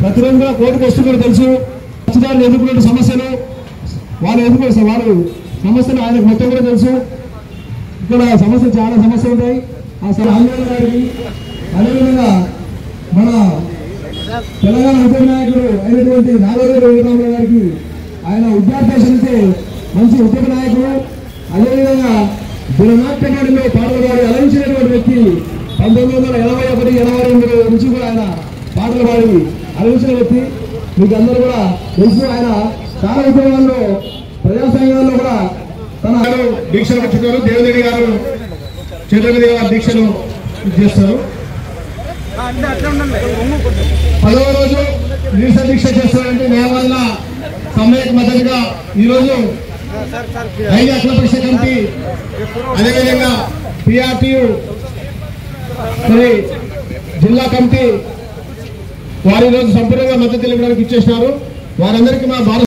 ప్రతిరోజు కోర్టుకు వస్తున్నారు తెలుసు. ఖచ్చితంగా ఎదుర్కొనే సమస్యలు వాళ్ళు ఎదుర్కొనే వాళ్ళు సమస్యలు ఆయనకు మొత్తం కూడా తెలుసు. ఇక్కడ సమస్యలు చాలా సమస్యలు ఉంటాయి. ఆ ఆందోళన గారికి అదేవిధంగా మన తెలంగాణ ఉప నాయకుడు అయినటువంటి నాగరాజు వెంకటరామరావు గారికి ఆయన విద్యార్థి నుంచి మంచి ఉద్యమ నాయకుడు. అదేవిధంగా దిననాట్యకాడిలో పాటలు పాడి అలరించినటువంటి వ్యక్తి 1981-82 నుంచి కూడా ఆయన పాటలు పాడి అలరించిన వ్యక్తి. మీకు అందరూ కూడా తెలుసు. ఆయన చాలా ఉద్యమాల్లో ప్రజా సంఘాల్లో కూడా తన దీక్షలు పెట్టుకున్నారు. దేవదేవి గారు చంద్రగిరి గారు దీక్షలు చేస్తారు. 10వ రోజు నిరసన దీక్ష చేస్తారంటే న్యాయవాదుల సమ్మెకు మద్దతుగా ఈరోజు ఐదు అఖిల పరిషత్ కమిటీ అదేవిధంగా PRTU మరి జిల్లా కమిటీ వారి రోజు సంపూర్ణంగా మద్దతు తెలియడానికి ఇచ్చేసినారు. వారందరికీ మా భారత